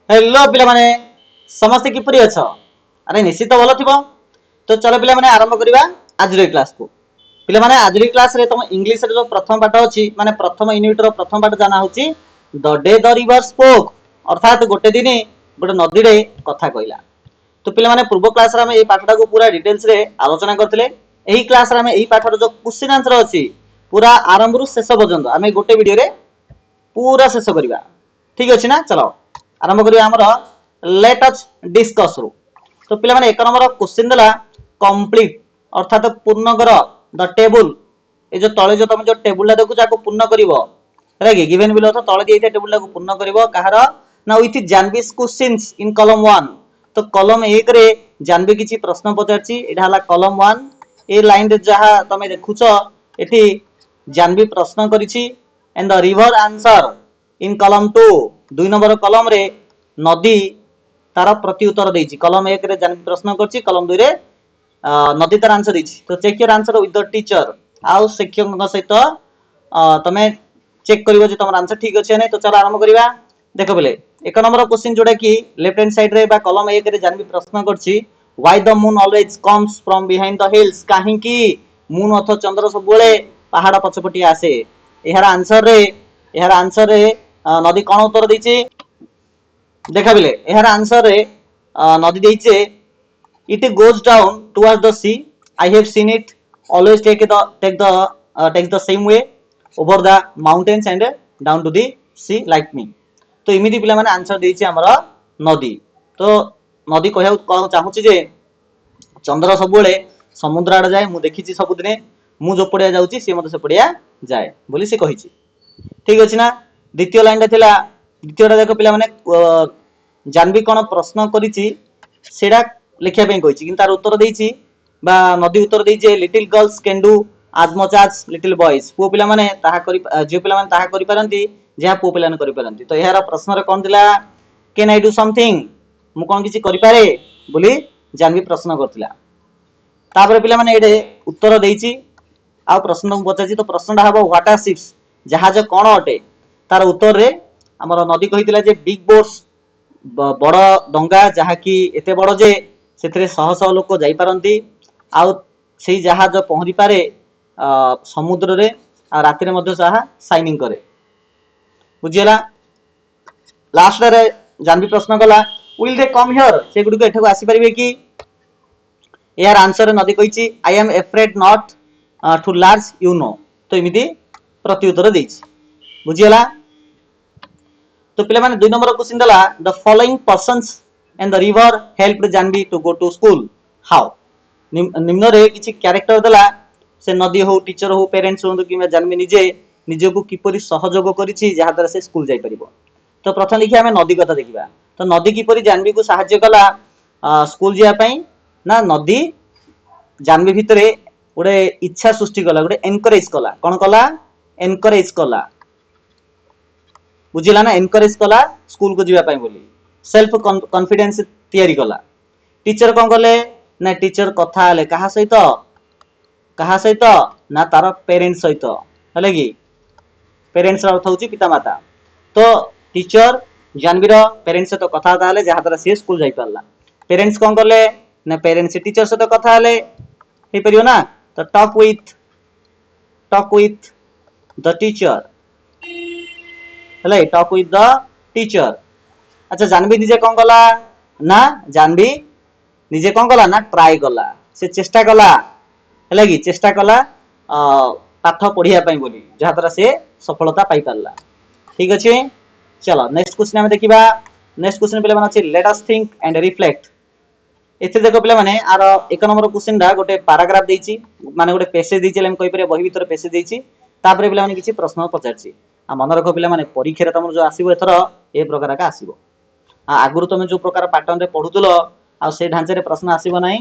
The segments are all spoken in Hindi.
हेलो पिला माने समस्त किपरि अछ अरे निश्चित भलो थिबो। तो चलो पिला माने आरंभ करिबा आज रे क्लास को। पिला माने आज रे क्लास रे तुम इंग्लिश रे जो प्रथम पाठ अछि माने प्रथम यूनिट रो प्रथम पाठ जाना होची the day the river spoke, अर्थात गोटे दिन गोटे नदी रे कथा कहला। तो पिला माने पूर्व क्लास रे हम ए पाठटा को पूरा डिटेल्स रे आलोचना करथिले। एही क्लास रे हम एही पाठर जो क्वेश्चन आंसर अछि पूरा आरंभ रु शेष पर्यंत हम गोटे वीडियो रे पूरा शेष करिबा। ठीक अछि ना? चलो आरंभ करिया हमर लेट अस डिस्कस रु। तो पिला माने एक नंबर क्वेश्चन देला कंप्लीट अर्थात पूर्ण कर द टेबल। ए जो तळे जो तुम जो टेबुल देखु जाको पूर्ण करिवो हैला कि गिवन बिलो तो तळे देइते टेबुल को पूर्ण करिवो कहार ना विथ जानविस क्वेश्चंस इन कॉलम 1। तो कॉलम 1 रे जानबी किछि प्रश्न पचारछि एटा हला कॉलम 1। ए लाइन रे जहा तमे देखुछो एठी जानबी प्रश्न करिछि and the river answer in column 2। 2 number column रे नदी तार प्रति उत्तर देछि। कॉलम 1 रे जानबी प्रश्न करछि, कॉलम 2 रे नदी तार आंसर देछि। तो check your answer with the teacher आउ शिक्षक सहित तमे चेक करिवो जे तमर आंसर ठीक अछि नै। तो चलो आरंभ करिवा। देखो बोले एक नंबर क्वेश्चन जोडा कि लेफ्ट हैंड साइड रे बा कॉलम 1 रे जानबी प्रश्न करछि why the moon always comes from behind the hills. काहे कि मून अर्थ चंद्र सब बेले पहाड़ पछपटी आसे। एहार आंसर रे नदी कोन उत्तर देछि देखा बिले। एहार आंसर रे नदी देइछे it goes down towards the sea. I have seen it always take the same way over the mountains and down to the sea like me. तो इमिति पिला माने आंसर देइछे हमर नदी। तो नदी कहया कोन चाहूची जे चंद्र सब बेले समुद्र आड़ जाए मु देखिछि सब दिने मु जो पड़िया जाउची से मते से पड़िया जाए बोली से कहिछि। ठीक अछि ना? द्वितीय लाइन रे थिला द्वितीयटा देखो पिला माने जानबी कोन प्रश्न करिछि सेडा लिखिया पे कहिछि किंतु तार उत्तर देइछि बा नदी उत्तर देइछे little girls can do as much as little boys। पु पिला माने ताहा करि जे पिला माने ताहा करि परंती जेहा पु पिला ने करि परंती। तो एहार प्रश्न रे कोन दिला कैन आई डू समथिंग मु कोन किछि करि पारे बोली जानबी प्रश्न करथिला। तापर पिला माने एडे उत्तर देइछि आ प्रश्न को पचाछि। तो प्रश्नटा हबो व्हाट आर शिप्स जहाज कोन अटे। तार उत्तर रे हमर नदी कहितला जे बिग बोट्स बड़ डंगा जहा कि एते बड़ जे सेथरे शह शह लोक जाई पारंती आ सेही जहाज पहरी पारे समुद्र रे आ राति रे मध्ये साहा साइनिंग करे। बुझियला? लास्ट रे जानबी प्रश्न कला विल दे कम हियर से गुडी को एठको आसी परिबे कि। यार आंसर नदी कहिछि I am afraid not to large you know. तो इमिति प्रति उत्तर देइछि। बुझियला? तो पिला माने 2 नंबर क्वेश्चन दला the following persons and the river helped Jahnavi to go to school how. निम्न रे किछि कैरेक्टर दला से नदी हो टीचर हो पेरेंट्स हो कि जानवी निजे निजे को किपरि सहयोग करिछि जहा द्वारा से स्कूल जाई परिबो। तो प्रथम देखि हमें नदी कथा देखिबा। तो नदी किपरि जानवी को सहाय्य कला स्कूल जिया पई ना नदी जानवी भितरे गोटे इच्छा सृष्टि कला गोटे एनकरेज कला। कोन कला? एनकरेज कला। बुझिला ना? एनकरेज कला स्कूल को जीवा पई बोली सेल्फ कॉन्फिडेंस तयारी कला। टीचर कोन कले ना टीचर कथा हले कहा सहित ना तार पेरेंट्स सहित हले कि पेरेंट्स अर्थ होची पिता माता। तो टीचर जानवीर पेरेंट्स सहित कथा हले जहा द्वारा से स्कूल जाई परला। पेरेंट्स कोन कले ना पेरेंट्स टीचर सहित कथा हले हे परियो ना। तो टॉक विथ द टीचर हले टॉक विथ द टीचर। अच्छा जानवी निजे कोन कला ना जानवी निजे कोन कला ना ट्राई कला से चेष्टा कला हले कि चेष्टा कला पाठ पढिया पई बोली जहा द्वारा से सफलता पाई परला। ठीक अछि? चलो नेक्स्ट क्वेश्चन हम देखिबा। नेक्स्ट क्वेश्चन पिले माने अछि let us think and reflect. एथे देखो पिले माने आर एक नंबर क्वेश्चन दा गोटे पैराग्राफ देइछि माने गोटे पैसेज देइछि हम कहि परे बही भीतर पैसेज देइछि। तापर पिले माने किछि प्रश्न पचारछि आ मन रखो पिले माने परीक्षा रे तमर जो आसीबो एथरो ए प्रकार का आसीबो। आगुरु तमे जो प्रकार पैटर्न रे पढुतलो आ से ढांचे रे प्रश्न आसीबो नाही।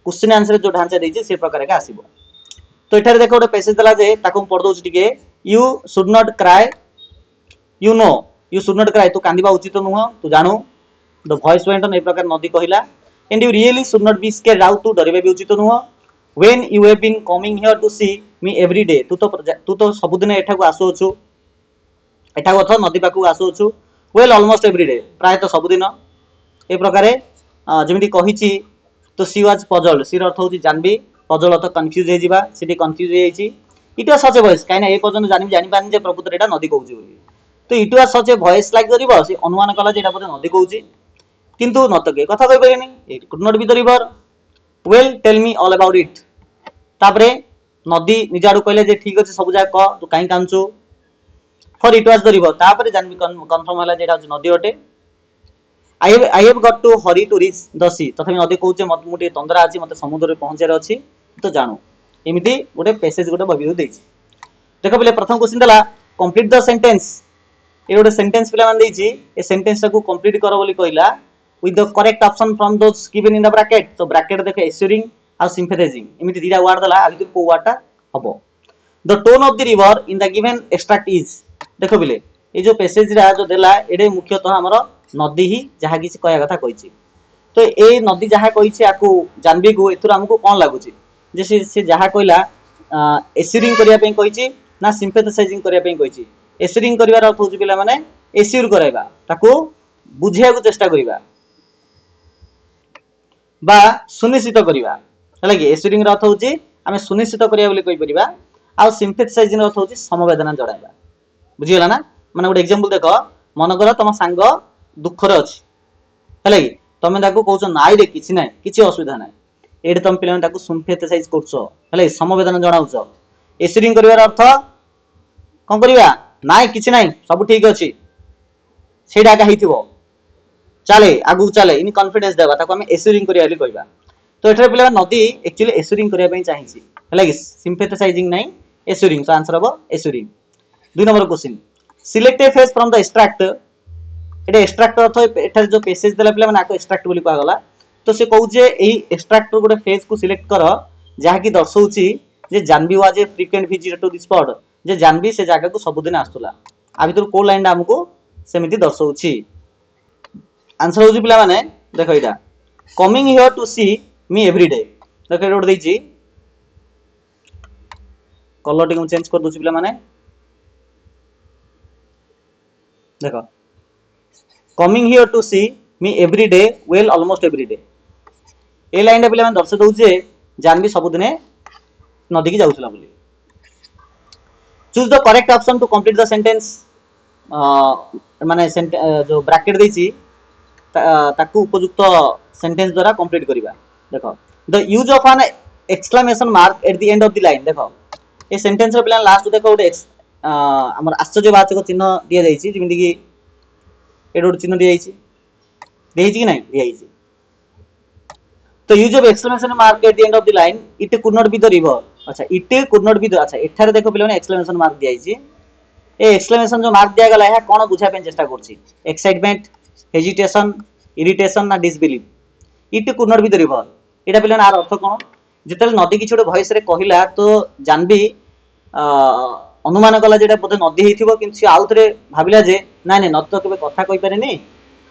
क्वेश्चन आंसर जो ढांचा देइछि से प्रकार का आसीबो। तो एठारे देखो गोटे पैसेज दला जे ताको पढ दोछि टिके you should not cry you know you should not cry तू कांदिबा उचित नुह तू जानू। द वॉइस वेंट ऑन ए प्रकार नदी कहिला and you really should not be scared out तू डरिबे भी उचित नुह। When you have been coming here to see me every day तू तो सब दिन एठा को आसुछु एठा को नदी पाखु आसुछु well almost every day ପ୍ରାୟତଃ ସବୁଦିନ ଏ ପ୍ରକାରେ ଯେମିତି କହିଛି ତ ସି ୱାଜ ପଜଲ୍ଡ ସି ର ଅର୍ଥ ହେଉଛି ଜାନବୀ ପଜଲ୍ ଅର୍ଥ କନଫ୍ୟୁଜ ହେଇଯିବା ସେଠି କନଫ୍ୟୁଜ ହେଇଯାଇଛି ଇଟ୍ ୱାଜ ସଚ୍ ଏ ଭଏସ୍ କାହିଁକି ନା ଏ ପର୍ଯ୍ୟନ୍ତ ଜାନବୀ ଜାଣିପାରୁନି ଯେ ପ୍ରକୃତରେ ଏଇଟା ନଦୀ କହୁଛି ବୋଲି ତ it was such a voice like କରିବ ସେ ଅନୁମାନ କଲା ଯେ ଏଇଟା ବୋଧେ ନଦୀ କହୁଛି କିନ୍ତୁ ନ ତ କିଏ କଥା କହିପାରିବେନି it could not be the river well tell me all about it ତାପରେ ନଦୀ ନିଜ ଆଡୁ କହିଲେ ଯେ ଠିକ ଅଛି ସବୁ ଯାକ କହ ତୁ କାହିଁ କାନ୍ଦୁଛୁ for it was the river ତାପରେ ଜାନବୀ କନଫର୍ମ ହେଲା ଯେ ଏଇଟା ହଉଛି ନଦୀ ଅଟେ I have got to hurry to reach the sea ତଥାପି ନଦୀ କହୁଛି ମୁଁ ଟିକେ ତନ୍ଦରା ଅଛି ମତେ ସମୁଦ୍ରରେ ପହଞ୍ଚିବାର ଅଛି ତ ଜାଣୁ ଏମିତି ଗୋଟେ ପେସେଜ ଗୋଟେ ବହିରୁ ଦେଇଛି ଦେଖ ପିଲେ ପ୍ରଥମ କ୍ୱେଶ୍ଚନ ଦେଲା କମ୍ପ୍ଲିଟ ଦ ସେଣ୍ଟେନ୍ସ ଏ ଗୋଟେ ସେଣ୍ଟେନ୍ସ ପିଲାମାନେ ଦେଇଛି ଏ ସେଣ୍ଟେନ୍ସ ଟାକୁ କମ୍ପ୍ଲିଟ କର ବୋଲି କହିଲା with the correct option from those given in the bracket ତ bracket ଦେଖ assuring ଆଉ sympathizing ଏମିତି ଦିଟା ୱାର୍ଡ ଦେଲା ଆ ଭିତରୁ କୋଉ ୱାର୍ଡଟା ହବ the tone of the river in the given extract is ଦେଖ ପିଲେ এই जो पैसेज रा जो देला एडे मुख्यतः हमर नदी ही जहा किसी कहया कथा कहिछि तो ए नदी जहा कहिछि आकु जानबी को एथुर हमकु कोन लागुछि जे से जहा कहला एस्यूरिंग करिया पे कहिछि ना सिंपैथाइजिंग करिया पे कहिछि एस्यूरिंग करिवार अर्थ होछि पिला माने एस्यूर कराइबा ताकू बुझिया को चेष्टा करिबा बा सुनिश्चित करिबा हला कि एस्यूरिंग रा अर्थ होछि हमें सुनिश्चित करिया बोली कहि परिबा आ सिंपैथाइजिंग अर्थ होछि समवेदना जणाइबा बुझी गेला ना माने गोटे एग्जांपल देखो मन कर तुम सांग दुख रे अछि हला कि तमे ताको कहउछ नाइ रे किछि नाइ किछि असुविधा नाइ एडे तुम पिला ताको सिंपैथाइज करछ हला समवेदना जणाउछ एस्यूरिंग करिवार अर्थ कोन करिवा नाइ किछि नाइ सब ठीक अछि सेडा का हिथिबो चले आगु चले इन कॉन्फिडेंस देबा ताको हम एस्यूरिंग करिया ବୋଲି कहबा तो एठरे पिला नदी एक्चुअली एस्यूरिंग करिया पई चाहिछि हला कि सिंपैथाइजिंग नाइ एस्यूरिंग सो आंसर हबो एस्यूरिंग 2 number question select A phase from the extract Etah extract अर्थ एटा जो पैसेज देला पिला माने आको एक्सट्रैक्ट बोली कहा गला तो से कहू जे एही एक्सट्रैक्ट गोटे फेज को सिलेक्ट कर जहा की दर्शाउची जे Jahnavi was a frequent visitor to this spot जे जानबी से जगह को सब दिन आस्तुला आ भीतर को लाइन हमको सेमिति दर्शाउची आंसर होची पिला माने देखो एटा coming here to see me every day देखो एटा देची कलर टिक चेंज कर दोची पिला माने देखो coming here to see me every day well almost every day a line पिला माने दर्शा दउ जे जानबी सब दिन नदी की जाउथला बोली choose the correct option to complete the sentence माने जो ब्रैकेट देछि ताकू उपयुक्त सेंटेंस द्वारा कंप्लीट करिबा देखो the use of an exclamation mark at the end of the line देखो ए सेंटेंस रे पिला लास्ट देखो गोटे हमर आश्चर्यवाचक चिन्ह दिया जाइछि जेमिति कि एडोड चिन्ह दिया जाइछि देइछि कि नहीं दिया जाइछि तो use of exclamation mark at the end of the line it could not be the river अच्छा it could not be the अच्छा एठारे देखो पिला एक्सक्लेमेशन मार्क दिया जाइछि ए एक्सक्लेमेशन जो मार्क दिया गला है कोन बुझा पे चेष्टा करछि एक्साइटमेंट हेजिटेशन इरिटेशन ना disbelief it could not be the river एटा पिला आर अर्थ कोन जेतल नदी किछ गोटे वॉइस रे कहिला तो जानबी अनुमान कला जेटा बोधे नदी हेथिबो किंतु से आउ थरे भाबिला जे ना नै नदी तो केबे कथा कहि पारेनी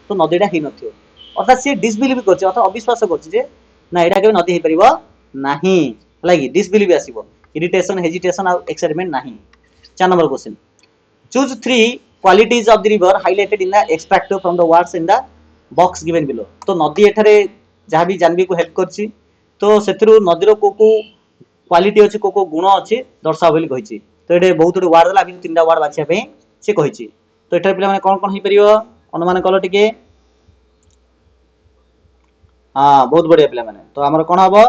तो नदीटा हि नथियो अर्थात से डिसबिलीव करछि अर्थात अविश्वास करछि जे ना एटा केबे नदी हे परिबो नाही लागी डिसबिलीव आसीबो इरिटेशन हेजिटेशन आ एक्साइटमेंट नाही 4 number question choose 3 qualities of the river highlighted in the extract from the words in the box given below तो नदी एठारे जहा भी जानबी को हेल्प करछि तो सेथिरु नदीरो को क्वालिटी अछि को गुण अछि दर्शा बोली कहिछि तो एटे बहुत गुड वार्ड दला अभी तीनटा वार्ड बाछिया पे से कहिछि तो एठारे पिला माने कोन कोन हि परियो अनुमान कलो टिके हां बहुत बढ़िया पिला माने तो हमर कोन हबो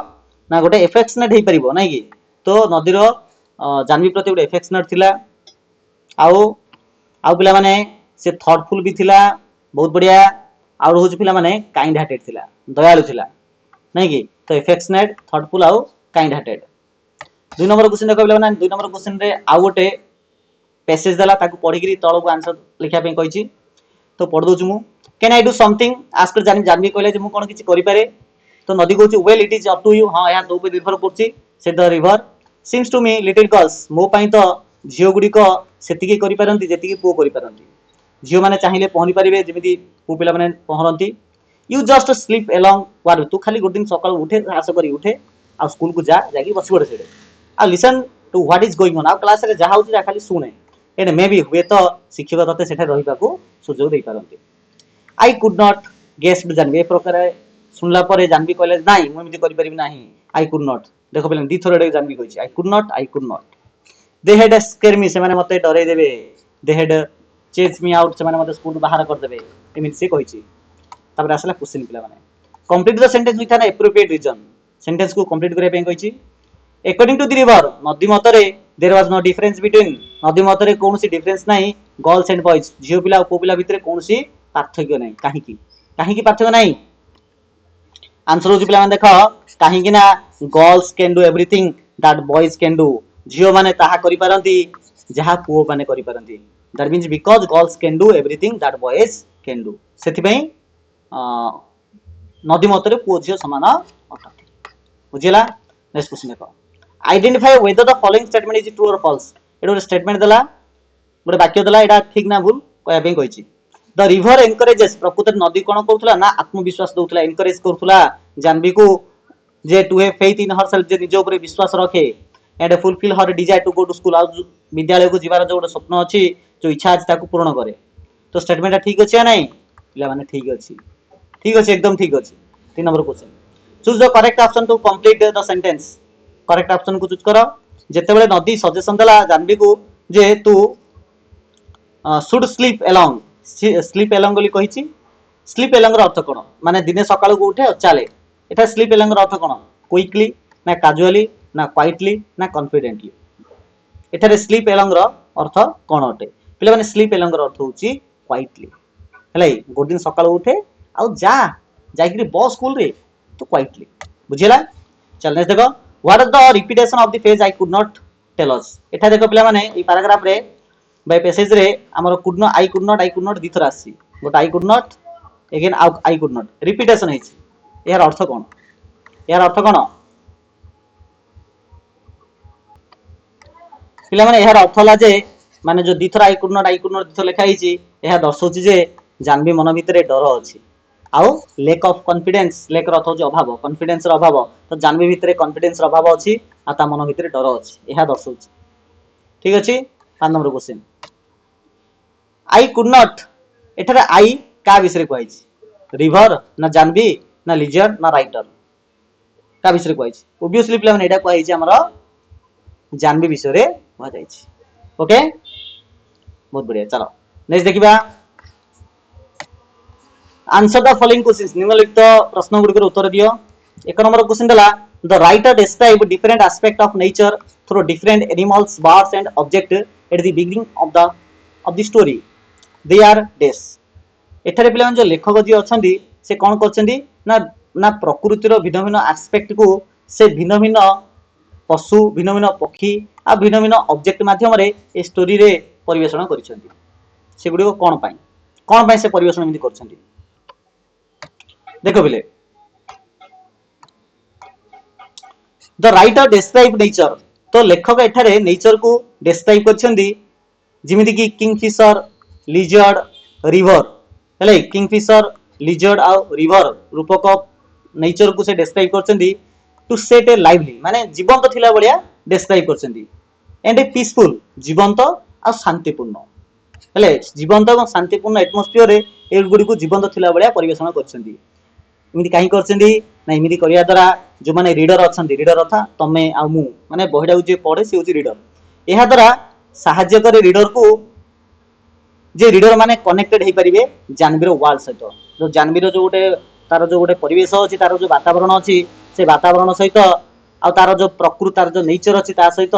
ना गोटे एफेक्शनेट हे परिबो नै कि तो नदीरो जानवी प्रति गोटे एफेक्शनेट थिला आउ पिला माने से थॉटफुल भी थिला बहुत बढ़िया आउ होछ पिला माने काइंड हार्टेड थिला दयालु थिला नै कि तो एफेक्शनेट थॉटफुल आउ काइंड हार्टेड 2 नंबर क्वेश्चन देखो पिला माने 2 नंबर क्वेश्चन रे आउ गोटे पैसेज दला ताकू पढी करी तळो को आंसर लिखा पे कहिछि तो पढ दोछु मु can I do something ask Jahnavi कहले जे मु कोन किछि करि पारे तो नदी कहउछि well it is up to you हां या तो पे निर्भर करछि से the river seems to me little girls मो पई तो झियो गुडी को सेतिकी करि पारंती जेतिकी पो करि पारंती झियो माने चाहिले पहरी पारिबे जेमिति पो पिला माने पहरंती यू जस्ट स्लीप अलोंग वार तू खाली गुड दिन सकाळ उठे आस करी उठे आ स्कूल को जा जाकी बसी पड़े सेडे आ listen to what is going on आ क्लास रे जा होछि जा खाली सुने एंड मे बी हुए तो शिक्षक तते सेठा रहिबाकू सुजोग देई पारंती I could not guess Jahnavi ए प्रकार सुनला पर जानवी कहले नाही मु एमिति करि परिबि नाही आई कुड नॉट देखो पहले दी थोर एडे जानवी कहिछि I could not they had scare me से माने मते डरै देबे they had chase me out से माने मते स्कूल बाहर कर देबे एमिति से कहिछि तापर आसला क्वेश्चन पिला माने complete the sentence with an appropriate reason sentence को कंप्लीट करे पे कहिछि अकॉर्डिंग टू द रिवर नदी मतरे there was no difference between नदी मतरे कोनसी डिफरेंस नाही गर्ल्स एंड बॉयज झियो पिला को पिला भितरे कोनसी पार्थक्य नाही काहेकि काहेकि पार्थक्य नाही आंसर होची पिला माने देखो काहेकि ना girls can do everything that boys can do झियो माने ताहा करि पारंती जहा पुओ माने करि पारंती that means because girls can do everything that boys can do सेति पई नदी मतरे पुओ झियो समान अटते बुझिला नेक्स्ट क्वेश्चन देखो identify whether the following statement is true और फॉल्स एडो स्टेटमेंट देला गोटे वाक्य देला एटा ठीक ना भूल कहया पे कहिछि द रिवर एनकरेजेस प्रकृत नदी कोन करथुला ना आत्मविश्वास दउथुला एनकरेज करथुला जानवी को जे to have faith in herself जे निज ऊपर विश्वास रखे and fulfil her desire to go to school विद्यालय को जीवार जो स्वप्न अछि जो इच्छा अछि ताकू पूर्ण करे तो स्टेटमेंट ठीक अछि या नहीं पिला माने ठीक अछि एकदम ठीक अछि 3 number question choose the correct option to complete the sentence correct option को चूज करो जेते बेले नदी सजेशन देला जानवी को जे तू शुड स्लीप एलोंग बोली कहिछि स्लीप एलोंग रो अर्थ कोन माने दिने सकाळ को उठे चले एटा स्लीप एलोंग रो अर्थ कोन क्विकली ना कैजुअली ना क्वाइटली ना कॉन्फिडेंटली एटारे स्लीप एलोंग रो अर्थ कोन अटे पिले माने स्लीप एलोंग रो अर्थ होची क्वाइटली हलै गोड दिन सकाळ उठे आ जाइकरी बस स्कूल रे तो क्वाइटली बुझिला चल नेक्स्ट देखो what is the repetition of the phrase I could not tell us एटा देखो पिला माने ई पैराग्राफ रे बाय पैसेज रे हमर आई कुड नॉट दिथर आसी but I could not again I could not repetition हेछि यार अर्थ कोन पिला माने यार अर्थ ला जे माने जो दिथर आई कुड नॉट दिथर लिखा हेछि एहा दर्शौछि जे जानवी मन भितरे डर अछि आउ लेक ऑफ कॉन्फिडेंस लेक रो अर्थ होछि अभाव कॉन्फिडेंस रो अभाव तो जानवी भितरे कॉन्फिडेंस रो अभाव अछि आ ता मन भितरे डर अछि एहा दर्शौछि ठीक अछि 5 number question I could not एठारे आई का विषय कहैछि रिवर ना जानवी ना लिजर्ड ना राइटर का विषय कहैछि ऑब्वियसली प्ले माने एटा कहैछि हमर जानवी विषय रे कह जाइछि ओके बहुत बढ़िया चलो नेक्स्ट देखिबा आंसर द फॉलोइंग क्वेश्चंस निम्नलिखित प्रश्न गुडी उत्तर दियो एक नंबर क्वेश्चन देला the writer describe different aspect of nature through different animals birds and object at the beginning of the story they are डेस एठारे पिला जो लेखक जी अछंदी से कोन करछंदी ना ना प्रकृतिर भिन्न भिन्न एस्पेक्ट को से भिन्न भिन्न पशु भिन्न भिन्न पक्षी आ भिन्न भिन्न ऑब्जेक्ट माध्यम रे ए स्टोरी रे परिवेषण करछंदी से गुडी को कोन पाई से परिवेषण एमिति करछंदी देखो बिले द राइटर डिस्क्राइब नेचर तो लेखक एठारे नेचर को डिस्क्राइब करछंदी जिमिति कि किंगफिशर लिजर्ड रिवर हेले किंगफिशर लिजर्ड आ रिवर रूपक नेचर को से डिस्क्राइब करछंदी टू सेट ए लाइवली माने जीवंत थिला बलिया डिस्क्राइब करछंदी एंड ए पीसफुल जीवंत आ शांतिपूर्ण हेले जीवंत और शांतिपूर्ण एटमॉस्फियर रे ए गुडी को जीवंत थिला बलिया परिवेषण करछंदी इमिति काहे करछंदी ना इमिति करिया द्वारा जो माने रीडर अछंदी रीडर अथा तमे आ मु माने बहिडा जे पढे से होची रीडर एहा द्वारा सहाय्य करे रीडर को जे रीडर माने कनेक्टेड हे परिबे जानवीर वर्ल्ड सहित जो जानवीर जो गोटे परिवेश अछि तार जो वातावरण अछि से वातावरण सहित आ तार जो प्रकृति तार जो नेचर अछि ता सहित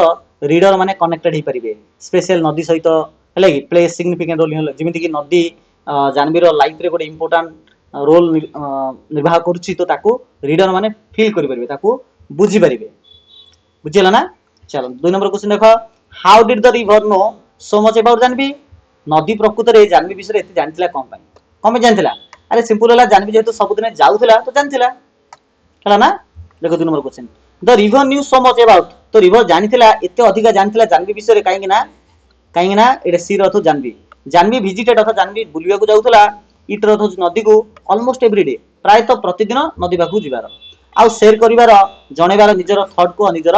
रीडर माने कनेक्टेड हे परिबे स्पेशल नदी सहित हेले कि प्ले सिग्निफिकेंट रोल जिमिति कि नदी जानवीर लाइफ रे गोटे इंपोर्टेंट रोल निर्वाह करूछि तो ताको रीडर माने फील करि परिबे ताको बुझी परिबे बुझिला ना चलो 2 नंबर क्वेश्चन देखो how did the river know so much about Jahnavi नदी प्रकृत रे जानवी विषय एते जानथिला कोन जानथिला अरे सिंपल होला जानवी जेतो सब दिन जाउथिला तो जानथिला हला ना देखो 2 number question the river new so much about तो रिवर जानथिला एते अधिका जानथिला जानवी विषय रे काहेकि ना एटा सी रथ जानवी विजिटेड अथ जानवी बुलिया को जाउथिला इट रथ नदी को ऑलमोस्ट एवरी डे प्राय तो प्रतिदिन नदी बाकू जिबार आ शेयर करिवार जणेबार निजर थॉट को निजर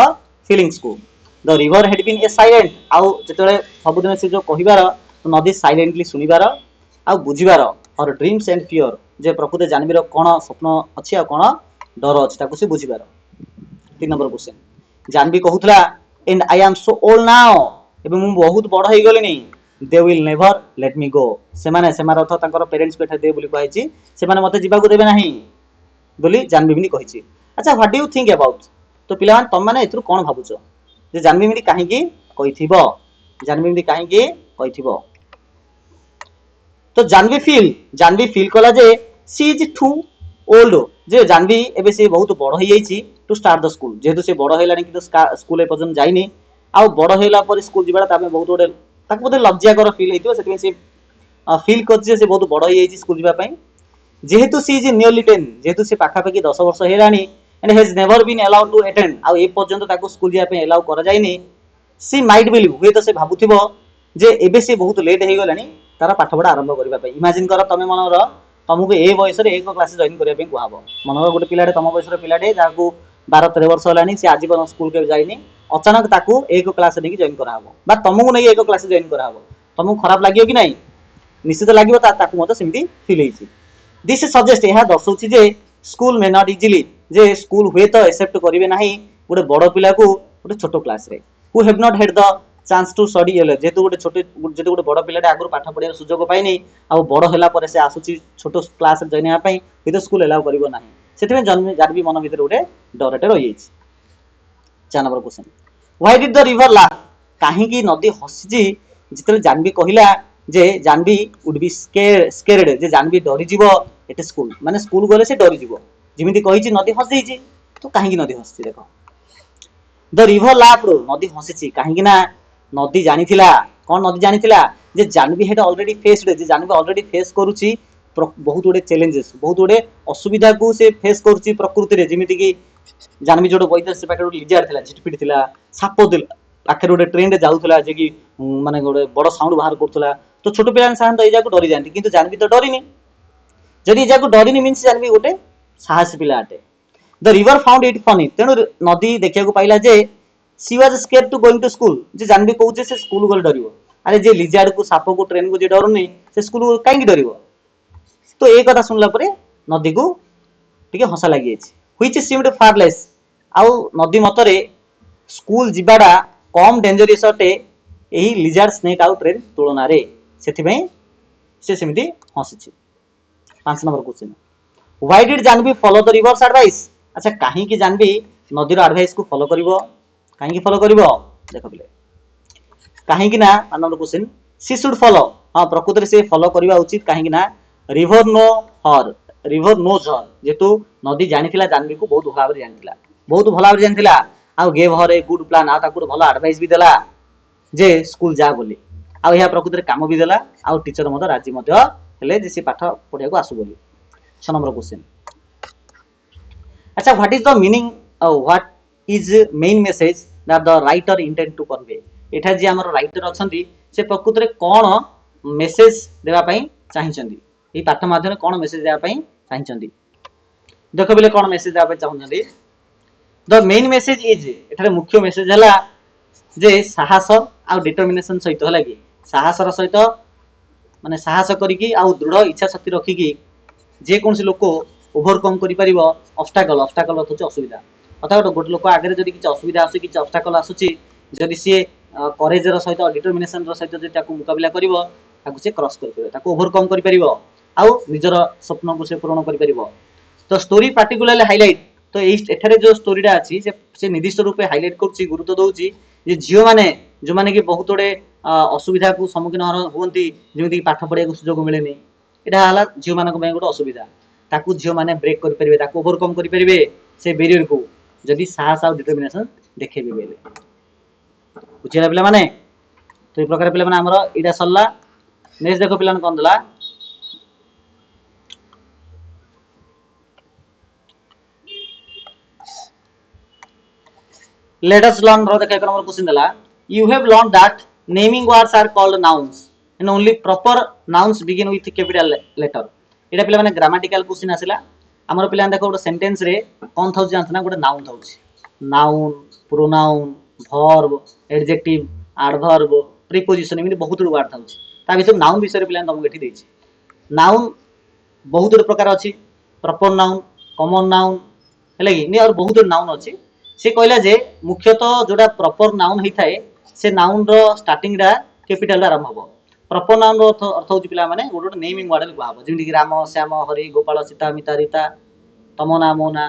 फीलिंग्स को the river had been a silent आउ जेतेबेले सबुदिन से जो कहिबार नदी साइलेंटली सुनिबार आउ बुझिबार और ड्रीम्स एंड फियर जे प्रकृति जानवीर कोन स्वप्न अछि आ कोन डर अछि ताकू से बुझिबार 3 नंबर क्वेश्चन जानवी कहूतला and I am so old now एबे मु बहुत बड़ होई गलिनी they will never let me go से माने सेमार अर्थ तांकर पेरेंट्स पेठा दे बोली कहैछि से माने मते जिबाकू देबे नाही बोली जानवी बिनी कहैछि अच्छा what do you think about तो पिलामान तुम माने एथुर कोन भाबुछो जे जानवी बिनी काहे की कहिथिबो जानवी बिनी काहे की कहिथिबो तो जानवी फील कला जे सी इज टू ओल्ड जे जानवी एबे से बहुत बड़ होई जाईछि टू स्टार्ट द स्कूल जेहेतु से बड़ होइलानी कि स्कूल ए पर्यंत जाइनी आ बड़ होइला पर स्कूल जिबाटा तामे बहुत गोटे ताको बोधे लज्जा कर फील हेतिबो सेति से फील करछि से बहुत बड़ होई जाईछि स्कूल जिबा पई जेहेतु सी इज नियरली 10 जेहेतु से पाखा पाखी 10 वर्ष हेलानी and has never been allowed to attend आ ए पर्यंत ताको स्कूल जिबा पई अलाउ करा जाइनी सी माइट बिलीव हुए तो से भाबुथिबो जे एबे से बहुत लेट हे गलानी तार पाठ पढ़ा आरंभ करबा पई इमेजिन कर तमे मनर तुमको ए बयस रे एक क्लास जॉइन करिया पई कुहाबो मनर गोटे पिलाडे तम बयस रे पिलाडे जाकू 12-13 वर्ष होलानी से आजीवन स्कूल के जाइनी अचानक ताकू एक क्लास नेकी जॉइन कराबो बा तुमको नै एक क्लास जॉइन कराबो तुमको खराब लागियो कि नै निश्चित लागियो ताकू मते सिमती फील हेछि दिस सजेस्ट यह दर्शाउछि जे स्कूल मे नॉट इजीली जे स्कूल हुए तो एक्सेप्ट करिवे नाही गोटे बड़ पिला को गोटे छोटो क्लास रे who have not had the chance to study एले जेतु गोटे छोटे जेतु गोटे बड़ पिलाटे आगु पाठ पढिया सुजोग पाइ नै आ बड़ होला पर से आसुची छोटो क्लास रे जॉइन या पई विद स्कूल अलाउ करिवो नाही सेतमे जन्म जानवी मन भीतर गोटे डरटे रहि जाइछि 4 number question why did the river laugh काहे की नदी हसिछि जितले जानवी कहिला जे जानवी वुड बी स्केर्ड जे जानवी डरी जीवो एटे स्कूल माने स्कूल गले से डरी जीवो जिमिति कहिछि नदी हस देछि तो काहे की नदी हसछि देखो द रिवर लाफ नदी हसिछि काहे की ना नदी जानिथिला कोन नदी जानिथिला जे जानवी हेड ऑलरेडी फेस्ड जे जानवी ऑलरेडी फेस करूछि बहुत गुडे चैलेंजेस बहुत गुडे असुविधा को से फेस करूछि प्रकृति रे जिमिति की जानवी जोडो बइतर से पाखे लिजार थिला झिटपिट थिला सापो दिल आखिर गोटे ट्रेन रे जाउथला जे की माने गोटे बड़ साउंड बाहर करथला तो छोटो पिलान साहन तो ए जाको डरी जानती किंतु जानवी तो डरिनी जदि ए जाको डरिनी मींस जानवी गोटे साहसी पिला आटे the river found it funny तेनु नदी देखिया को पाइला जे she was scared to going to school जे जानवी कहूचे से स्कूल गल डरिवो अरे जे लिजार्ड को साप को ट्रेन को जे डरुनी से स्कूल काहे डरिवो तो ए कथा सुनला परे नदी को टिके हंसा लागि अछि व्हिच सीम्ड फारलेस आउ नदी मतरे स्कूल जिबाडा कम डेंजरस अटे एही लिजार्ड स्नेक आउ ट्रेन तुलना रे सेथि में से सेमिति हंसिछि 5 number question why did Jahnavi follow the river's advice अच्छा काहे की जानवी नदीर एडवाइस को फॉलो करिवो काहे की फॉलो करिवो देखो बिले काहे की ना 5 number question she should follow हां प्रकृति रे से फॉलो करिवा उचित काहे की ना रिवर नोज हर जेतु नदी जानिथिला जानवी को बहुत भाबरे जानिथिला बहुत भलाबरे जानिथिला आ gave her a good plan आ ताकुर भलो एडवाइस भी देला जे स्कूल जा बोली आ यह प्रकृति रे काम भी देला आ टीचर मध राजी मध हेले जे से पाठ पढिया को आसु बोली 6 नंबर क्वेश्चन अच्छा what is the meaning what is main message that the writer intend to convey एठा जे हमर राइटर अछंती से प्रकृति रे कोन मेसेज देबा पई चाहिचंदी ए पाठ माध्यम रे कोन मेसेज देबा पई चाहिचंदी देखो बिले कोन मेसेज देबा पई चाहुचंदी द मेन मेसेज इज एठारे मुख्य मेसेज हला जे साहस आ डिटरमिनेशन सहित हला कि साहसर सहित माने साहस करिकि आ दृढ़ इच्छा शक्ति रखिकि जे कोनसी लोक ओवरकम करि परिबो ऑब्स्टैकल होछ असुविधा अर्थात गोटे लोक आगे जदि किछ असुविधा आसु किछ ऑब्स्टैकल आसुची जदि से करेज र सहित डिटरमिनेशन र सहित जदि ताकू मुकाबला करिवो ताकू से क्रॉस करि परिबो ताकू ओवरकम करि परिबो आ निजर स्वप्न को से पूर्ण करि परिबो तो स्टोरी पार्टिकुलरली हाइलाइट तो एठारे जो स्टोरीटा अछि से निर्दिष्ट रूपे हाइलाइट करछि गुरुत्व दउछि जे झियो माने जो माने कि बहुत बड़े असुविधा को सम्मुखीन होती जेमि पाठ पढ़िया सुजोग मिलेनी एटा हला झियो मानक पय गोटे असुविधा ताकू झियो माने ब्रेक करि परिबे ताकू ओवरकम करि परिबे से बैरियर को जदि साहस आ डिटरमिनेशन देखेबे बेले बुझिला पिला माने तो ए प्रकार पिला माने हमर एटा सल्ला नेक्स्ट देखो पिला कोन दला let us learn ro देखा नंबर क्वेश्चन दला you have learned that naming words are called nouns and only proper nouns begin with capital letter एटा पिला माने ग्रामेटिकल क्वेश्चन आसिला हमर पिला देखो गोटे सेंटेंस रे कोन थाउ जानत ना गोटे नाउन थाउछि noun pronoun verb, adjective, adverb, preposition एमती बहुत गुड वर्ड थाउछि ता भितर नाउन विषय पिला तुमको एठी देछि नाउन बहुत गुड प्रकार अछि प्रॉपर नाउन कॉमन नाउन हेले कि नि और बहुत गुड नाउन अछि से कहला जे मुख्यतः जोडा प्रॉपर नाउन हि थाए से नाउन रो स्टार्टिंग डा कैपिटल आरंभ हबो प्रॉपर नाउन रो अर्थ होछि पिला माने गोटे नेमिंग वर्ड लिखा हबो जेमि कि राम श्याम हरि गोपाल सीता मिता रीता तमना मोना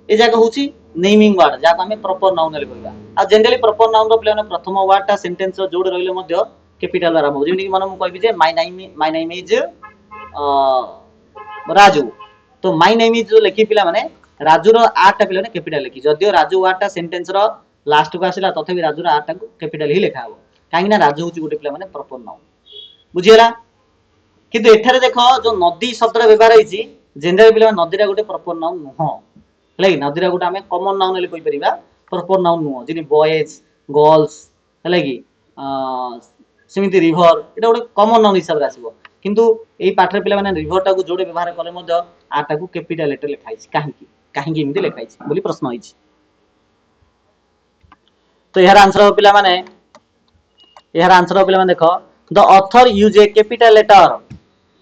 ए जाक होछि नेमिंग वर्ड जाक हमें प्रॉपर नाउन ले कहबा आ जनरली प्रॉपर नाउन रो पिला प्रथम वर्ड टा सेंटेंस रो जोड़ रहिले मध्य कैपिटल आरंभ हबो जेमि कि माने मु कहबी जे माय नेम इज राजू तो माय नेम इज जो लिखि पिला माने राजू रो आर टा पिला ने कैपिटल लिखि जदियो राजू वर्ड टा सेंटेंस रो लास्ट को आसिला तथापि राजू रो आर टा को कैपिटल ही लिखा हबो काहे ना राजू होछि गोटे पिला माने प्रॉपर नाउन बुझियला किंतु एठारे देखो जो नदी शब्द व्यवहार होइछि जनरल पिला नदीरा गोटे प्रॉपर नाउन नुह हेले नदीरा गोटे हमें कॉमन नाउन ले कहि परिबा प्रॉपर नाउन नुह जिनि बॉयज गर्ल्स हेले कि सेमिति रिवर एटा गोटे कॉमन नाउन हिसाब रे आसीबो किंतु एई पाठरे पिला माने रिवर टा को जोडे व्यवहार करे मध्य आटा को कैपिटल लेटर लिखाइछि काहे एमिति लिखाइछि बोली प्रश्न होइछि तो यार आंसर हो पिला माने यार आंसर हो पिला माने देखो the author use a capital letter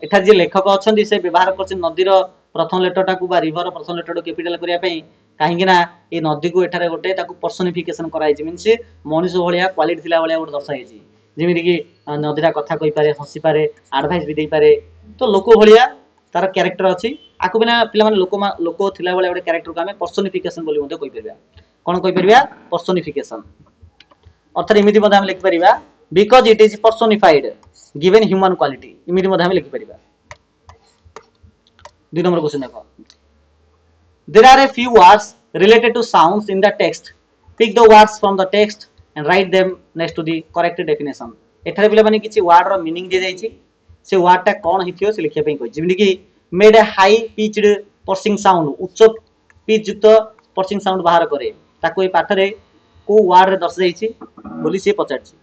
एठा जे लेखक अछंती से व्यवहार करछ नदीर प्रथम लेटर टाकू बा रिवर प्रथम लेटर टाकू कैपिटल करिया पई काहेकि ना ए नदी को एठारे गोटे ताकू पर्सनिफिकेशन कराइछि मींस मनुष्य भलिया क्वालिटी थिला भलिया गोटे दर्शाइछि जेमिति कि नदीरा कथा कहि पारे हंसी पारे एडवाइस भी दे पारे तो लोक भलिया तार कैरेक्टर अछि आकु बिना पिला माने लोक थिला भलिया गोटे कैरेक्टर को हमें पर्सनिफिकेशन बोली मध्ये कहि परिबा कोन कहि परिबा पर्सनिफिकेशन अर्थ एमिति मध्ये हम लिखि परिबा because it is personified given human quality इमिति मध्ये हम लिखि परिबा 2 नंबर क्वेश्चन देखो there are a few words related to sounds in the text pick the words from the text and write them next to the correct definition एठारे पिला माने किछि वर्ड रो मीनिंग दे जाइछि से वर्ड टा कोन हिथियो से लिखिया पई कहि जेमि कि made a high pitched pursuing sound उच्च पिच युक्त पर्सिंग साउंड बाहर करे ताको ए पाठरे को वर्ड रे दर्श जाइछि बोली से पचाछि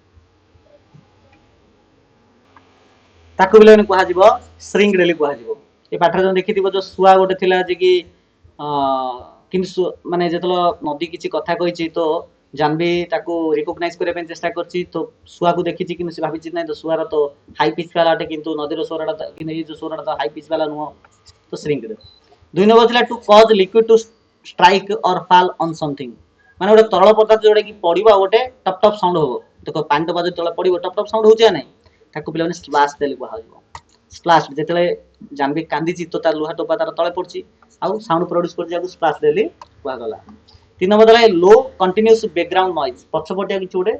ताको बिले कहा जिवो श्रिंक डेली कहा जिवो ए पाठरे जो देखिथिबो जो सुआ गोटे थिला जे कि किंतु माने जेतलो नदी किछि कथा कहिछि तो जानबी ताको रिकॉग्नाइज करे पेन चेष्टा करछि तो सुआ को देखिछि कि से भाबिछि नै तो सुआर तो हाई पिच वाला टे किंतु नदीर स्वरटा कि ए जो स्वरटा तो हाई पिच वाला नुह तो श्रिंक दे 2 नंबर थिला to cause liquid to strike और फॉल ऑन समथिंग माने गोटे तरल पदार्थ जोडे कि पडिबा गोटे टप टप साउंड होबो देखो पानी टपा जो तळे पडिबो टप टप साउंड होछि नै ताको पिला माने स्प्लैश देले कहा जिवो स्प्लैश जेतले जानबी कांदी तो तार लुहा टोपा तार तळे पडछि आउ साउंड प्रोड्यूस कर जाको स्प्लैश देली कहा गला 3 नंबर दला लो कंटीन्यूअस बैकग्राउंड नॉइज पछपटिया कि छोडे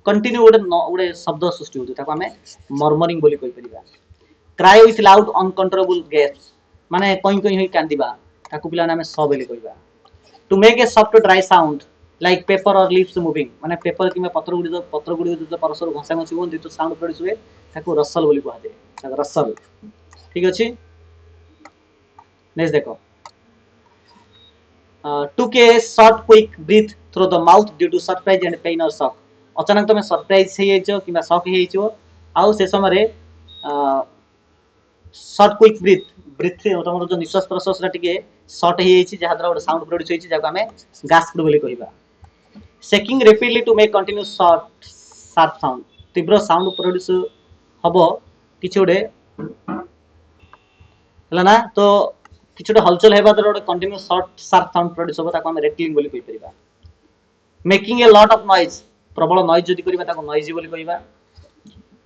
कंटिन्यू गोटे शब्द सृष्टि होतो ताको हमें मर्मरिंग बोली कहि परिबा cry with loud uncontrollable gas माने कोइ कोइ होई कांदीबा ताको पिला हमें स बोली कहिबा to make a soft dry sound like paper और लीव्स मूविंग माने पेपर कि पत्र गुडी जो परस्पर घसा घसी होंदी तो साउंड प्रोड्यूस हुए ताको रसल बोली कहा जाय ताको रसल ठीक अछि नेक्स्ट देखो took a short quick breath through the mouth due to surprise and pain or shock अचानक तमे सरप्राइज हे जाइछो किबा शॉक हे जाइछो आउ से समय रे शॉर्ट क्विक ब्रीथ तमरो जो निश्वास प्रश्वास रा टिके शॉर्ट हे जाइछि जहा द्वारा साउंड प्रोड्यूस होइछि जाको हमें गास्प बोली कहिबा shaking rapidly to make continuous sharp sound तीव्र साउंड प्रोड्यूस हबो किछि ओडे हला ना तो किछुटा हलचल हेबा द्वारा कंटीन्यूअस शार्प साउंड प्रोड्यूस होबो ताको हम रेटलिंग बोली कहि परिबा making a lot of noise प्रबल नॉइज जदी करिबा ताको नॉइजी बोली कहिबा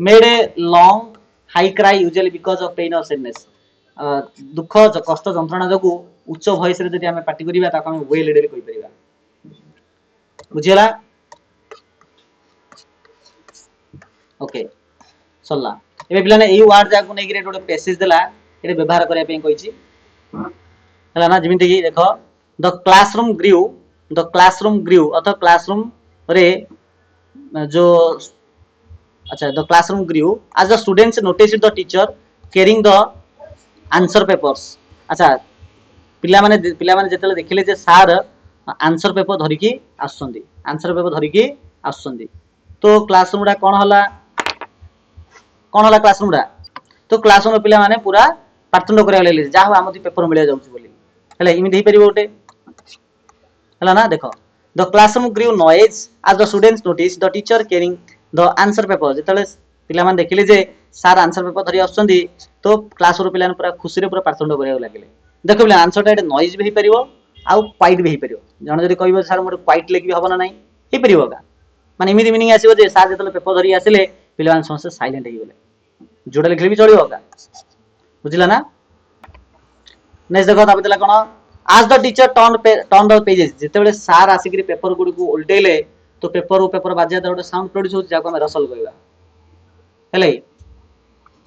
made a long high cry usually because of pain और सैडनेस दुख कष्ट जंत्रणा जगु उच्च वॉइस रे जदी हम पार्टी करिबा ताको हम वेल डेली कहि परिबा बुझियला ओके सल्ला एबे पिलाने एई वर्ड जाको नै कि गोटे पैसेज देला एरे व्यवहार करिया पे कहिछि हला ना जेमिति कि देखो द क्लासरूम ग्रीव अथवा क्लासरूम रे जो अच्छा the classroom grew as the students noticed the teacher carrying the answer papers अच्छा पिला माने जेतले देखिले जे सर आंसर पेपर धरिकी आसुंदी तो क्लासरूम रा कोन हला क्लासरूम रा तो क्लासरूम पिला माने पूरा प्रार्थना करिया लेले जा हमति पेपर मिलिया जाउची बोली हला इमि देई परिबो ओटे हला ना देखो the classroom grew noisy as the students noticed the teacher carrying the answer paper जेतले पिला माने देखिले जे सार आंसर पेपर धरि आछंदी तो क्लास रो पिला पूरा खुशी रे पूरा पारतंड करिया लागले देखो पिला आंसर टा नॉइज भी हे परिबो आ क्वाइट भी हे परिबो जण जदी कहबो सर मोर क्वाइट लेखि हबो ना नाही हे परिबो का माने इमिति मीनिंग आसीबो जे सार जेतले पेपर धरि आसिले पिला मान समस्त साइलेंट हे गेले जोडा लिखले भी चलिबो का बुझिला ना नेक्स्ट देखो ताबे देला कोन as the teacher turned the pages जेतेबेले सार आसिकरी पेपर गुडी को उल्टेले तो पेपर बाजिया गोटे साउंड प्रोड्यूस होची जाको हम रसल कहबा हेले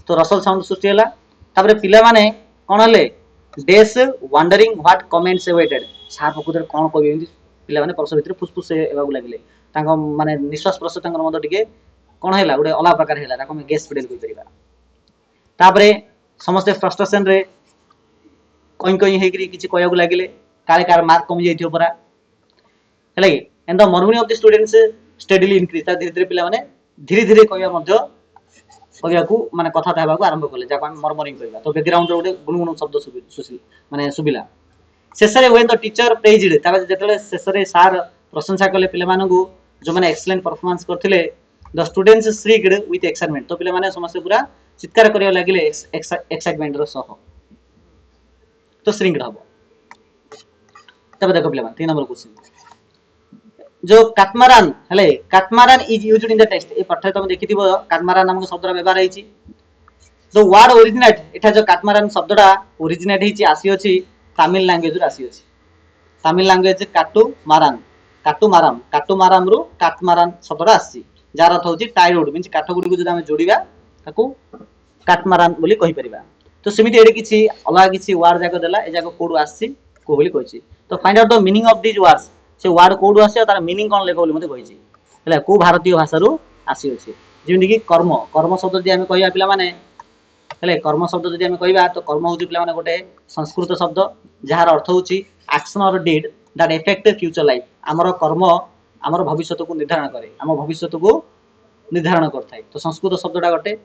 तो रसल साउंड सृष्टि हला तापरे पिला माने कोन हले डेस वंडरिंग व्हाट कमेंट्स अवेटेड सार पकुदर कोन कहबे पिला माने परस भितर फुसफुस एबागु लागले तांको माने निश्वास प्रश्वास तांको मद टिके कोन हैला गोटे अला प्रकार हैला ताको हम गेस पेडल कहि परिबा तापरे समस्त फ्रस्ट्रेशन रे कहीं हेकरी किछि कहयागु लागिले काले कार मार्क कमी जाइथियो परा हेला कि and the murmuring of the students steadily increase ता धीरे धीरे पिला माने धीरे धीरे कहया मध्य कहयाकू माने कथा कहबाकू आरंभ करले जाको हम मर्मरिंग कहबा तो बैकग्राउंड रे गोटे गुणगुण शब्द सुसी माने सुबिला शेषरे व्हेन द टीचर प्रेज्ड ता जेतले शेषरे सार प्रशंसा करले पिला मानगु जो माने एक्सीलेंट परफॉर्मेंस करथिले द स्टूडेंट्स श्रीक्ड विथ एक्साइटमेंट तो पिला माने समस्त पूरा चित्कार करिया लागिले एक्साइटमेंट रो सह तो श्रिंक्ड हबो तब देखो पिला 3 नंबर क्वेश्चन जो काटमारान हेले catamaran is used in the text ए पाठ्य तुम देखिथिबो काटमारान नामक शब्दरा व्यवहार हेछि द वर्ड ओरिजिनेट एठा जो काटमारान शब्दटा ओरिजिनेट हेछि आसी अछि तमिल लैंग्वेज रो आसी अछि तमिल लैंग्वेज काटू माराम रो काटमारान शब्दटा आसी जार अर्थ होछि टाई वुड मींस काठ गुडी को जदि हम जोड़ीबा ताकू काटमारान बोली कहि परिबा तो सेमिति एडी किछि अलग किछि वर्ड जाको देला ए जाको कोड आसी को बोली कहिछि तो find out the meaning of this words से वर्ड कोड आसी तार मीनिंग कोन लेखो बोली मते कहिछि हैला को भारतीय भाषा रो आसी अछि जेमि कि कर्म शब्द जदि हम कहिया पिला माने हैले कर्म शब्द जदि हम कहिबा तो कर्म होछि पिला माने गोटे संस्कृत शब्द जहार अर्थ होछि एक्शन और deed that affect future life हमर कर्म हमर भविष्य को निर्धारण करे हम भविष्य को निर्धारण करथाय तो संस्कृत शब्दटा गोटे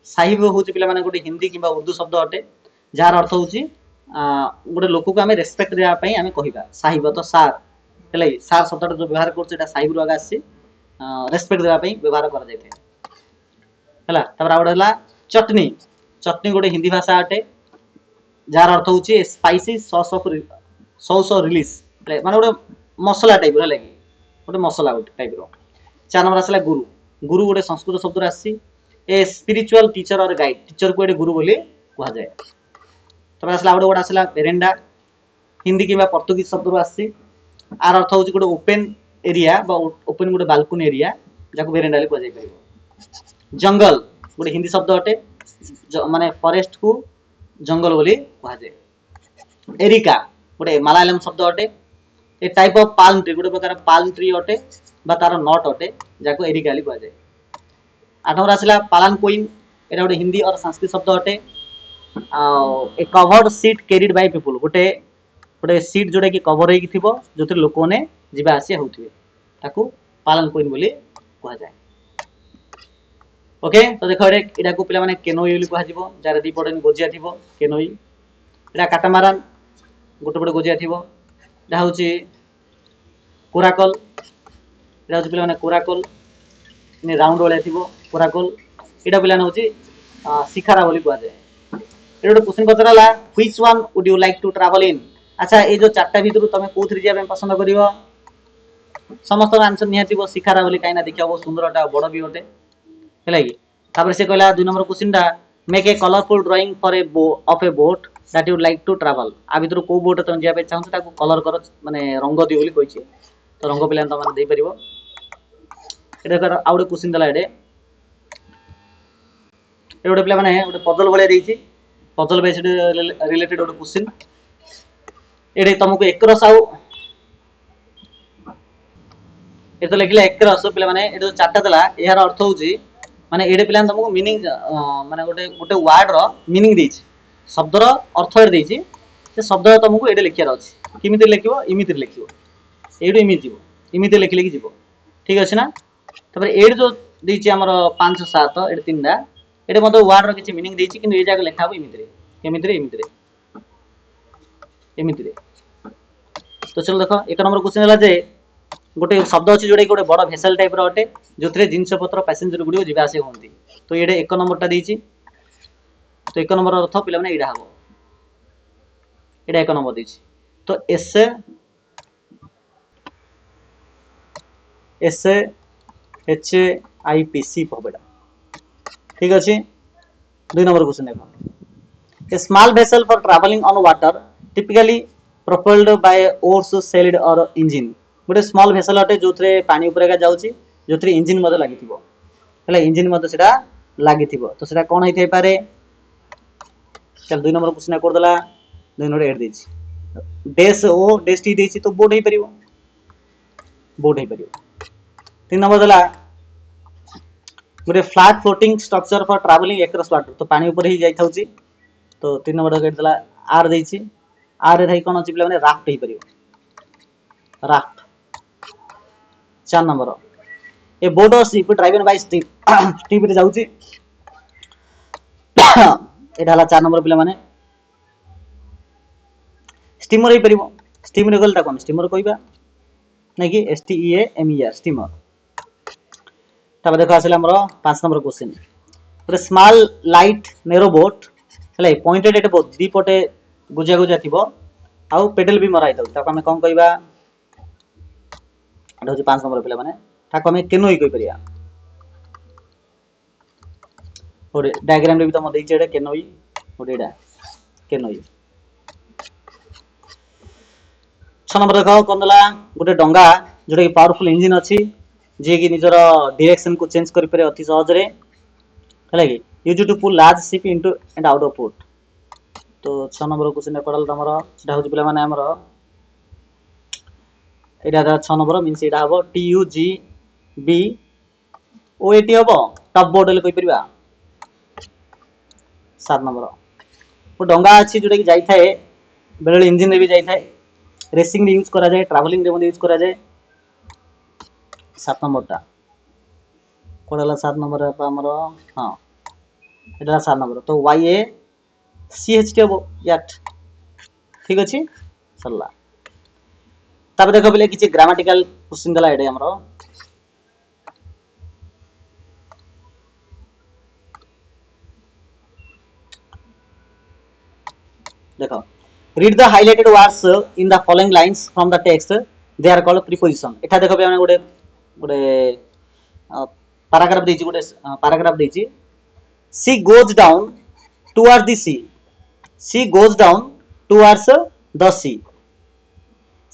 साहिब होछि पिला माने गोटे हिंदी किबा उर्दू शब्द अटे जार अर्थ होछि गोटे लोक को हमें रेस्पेक्ट देबा पई हमें कहिबा साहिब तो सार हेले सार शब्दटा जो व्यवहार करछ एटा साहिब रो आगा आसी रेस्पेक्ट देबा पई व्यवहार कर जायते हला तबर आउड हला चटनी गोटे हिंदी भाषा अटे जार अर्थ होछि स्पाइसी सॉस ऑफ रिलीज माने गोटे मसला टाइप रो लागि गोटे मसला टाइप रो 4 नंबर आसला गुरु गोटे संस्कृत शब्द आसी ए स्पिरिचुअल टीचर और गाइड टीचर को गुरु बोली कहा जाए तब आसला आउट गोटा आसला बेरेंडा हिंदी किबा पोर्तुगीज शब्द रो आसी आर अर्थ होछि गोटे ओपन एरिया बा ओपन गोटे बालकनी एरिया जाको बेरेंडा ले कहा जाय परिबो जंगल गोटे हिंदी शब्द अटे माने फॉरेस्ट को जंगल बोली कहा जाय एरिका गोटे मलयालम शब्द अटे ए टाइप ऑफ पाल्म ट्री गोटे प्रकार पाल्म ट्री अटे बा तार नट अटे जाको एरिका ले कहा जाय 8 नंबर आसला पालानक्विन एटा गोटे हिंदी और संस्कृत शब्द अटे a covered seat carried by people गोटे सीट जोडा कि कवर होई थिबो जोथे लोक ने जिबा आसी होउथिबे ताकू पालानक्विन बोली कहा जाय ओके तो देखो एटा को पिला माने केनोई बोली कहा जिवो जार दी पडन गोजिया थिबो केनोई एटा काटामारान गोटे पडे गोजिया थिबो एटा होची कोराकल एटा होची पिला माने कोराकल ने राउंड वाला थिबो कोराकल एटा पिला न होची शिखारा बोली कहा जाय एटा क्वेश्चन पचराला which one would you like to travel in अच्छा ए जो चारटा भीतर तमे कोथि जिया पसंद करिवो समस्त आंसर निहातिबो शिखारा बोली काइना देखियो बहुत सुंदरटा बड़ भी होते हैला कि तापर से कहला 2 नंबर क्वेश्चन दा make a colourful drawing for a of a boat that you like to travel आ भीतर को बोट तमे जिया चाहू ताको कलर करो माने रंग दियो बोली कहिछि तो रंग पिला तमे दे परिबो एटा आउडे क्वेश्चन दला एडे एडे पिला माने ओडे पजल बळे देछि पजल बेस्ड रिलेटेड ओडे क्वेश्चन एडे तुमको एकरस आउ एतो लिखले एकरस पिला माने एडे चारटा दला एहार अर्थ होउची माने एडे पिला तुमको मीनिंग माने गोटे वर्ड रो मीनिंग देछि शब्द रो अर्थ एडे देछि से शब्द तुमको एडे लिखियार अछि किमिति लिखिबो इमिति लिखिबो एडे इमिति जीवो इमिति लिखले कि जीवो ठीक अछि ना तब एड जो देछि हमर 5 7 एड तीनडा एडे मतो वर्ड रो किछि मीनिंग देछि किंतु ए जागा लेखाबो इमिति रे तो चलो देख एक नंबर क्वेश्चन है जे गोटे शब्द अच्छे जोटा गोटे बड़ भेसल टाइप अटे जो जिनस पत्र पैसेंजर गुड़ी जी आस होती तो ये एक नंबरटा देती तो एक नंबर अर्थ पे यहाँ हम यहाँ एक नंबर देती तो S S H I P C पबेटा ठीक अच्छे। 2 नंबर क्वेश्चन देखो a small vessel for travelling on water typically propelled by oars sailed और इंजिन गोटे स्मॉल वेसल अटे जो पानी ऊपर जाऊँगी जो इंजिन लगी इंजिन लगी तो सेटा कौन होता पारे चल 2 नंबर क्वेश्चन करदेला 2 नंबर एड देछि डेस ओ डेस टी देछि तो बोट हो परिबो बोट हो परिबो 3 नंबर देला गोटे flat floating structure for travelling across water तो पानी ऊपर ही जाई थाउची तो 3 नंबर देला देला आर देछि आर रे कोन अछि माने राफ्ट हो परिबो राफ्ट 4 नंबर ए बोट और ship driven by steep steep रे जाउची एटा हला 4 नंबर पिला माने स्टीमर हो परिबो स्टीमर गलटा कोन स्टीमर कहबा नै कि S T E A M E R steamer तब देखो आसले हमर 5 नंबर क्वेश्चन गोटे स्मॉल लाइट नेरो बोट हले पॉइंटेड एट बोट दी पटे गुजा गुजा थिबो आउ पेडल भी मराई दउ ताको हमें कोन कहबा एटा होची 5 नंबर पिला माने ताको हमें केनोई कहि परिया ओरे डायग्राम रे भी त म देछि एटा केनोई ओरे एटा केनोई 6 नंबर देखो कोन दला गोटे डंगा जोटा कि पावरफुल इंजन अछि जे कि निजर डायरेक्शन को चेंज करि पारे अति सहज रे हला कि use to pull large ship into and out of port तो 6 नंबर क्वेश्चन पड़ल तमरो सेटा होची पिला माने हमरो एटा 6 नंबर मींस एटा हबो T U G B O A T हबो टॉप बोर्ड ले कहि परिबा 7 नंबर वो डंगा अछि जोटा कि जाई थाए बेले इंजन रे भी जाई थाए रेसिंग रे यूज करा जाए ट्रैवलिंग रे यूज करा जाए 7 नंबर टा कोडला 7 नंबर हमरो हां एटा 7 नंबर तो वाई ए सी एच टी हबो याट ठीक अछि सरला तब देखो बेले किछि ग्रामेटिकल क्वेश्चन दला एडे हमरो देखो read the highlighted words in the following lines from the text they are called preposition एठा देखो बे गोटे गोटे पैराग्राफ देछि गोटे पैराग्राफ देछि she goes down towards the sea she goes down towards the sea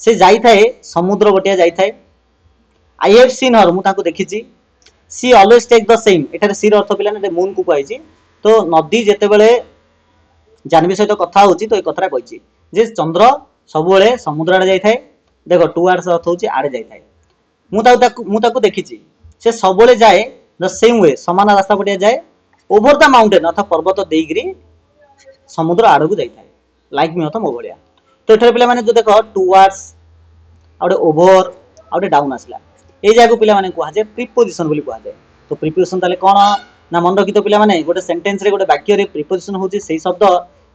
से जाई थाए समुद्र बटिया जाई थाए I have seen her मु ताको देखिछि she always take the same एठारे सी रो अर्थ पिला ने मून को कहैछि तो नदी जेते बेले जानवी सहित कथा होची तो ए कथरा कहछि जे चंद्र सब बेले समुद्र आड़े जाई थाए देखो टुवर्ड्स अर्थ होची आड़े जाई थाए मु ताको देखिछि से सब बेले जाए द सेम वे समान रास्ता पटिया जाए ओवर द माउंटेन अर्थात पर्वत देइग्री समुद्र आड़ को जाई थाए लाइक मी अथ मो भलिया तो एठारे पिला माने जो देखो टुवर्ड्स आउटे ओवर आउटे डाउन आसला ए जाको पिला माने कुआ जे प्रीपोजिशन बोली कुआ जाए तो प्रीपोजिशन ताले कोन ना मन रखि तो पिला माने गोटे सेंटेंस रे गोटे वाक्य रे प्रीपोजिशन होची सेही शब्द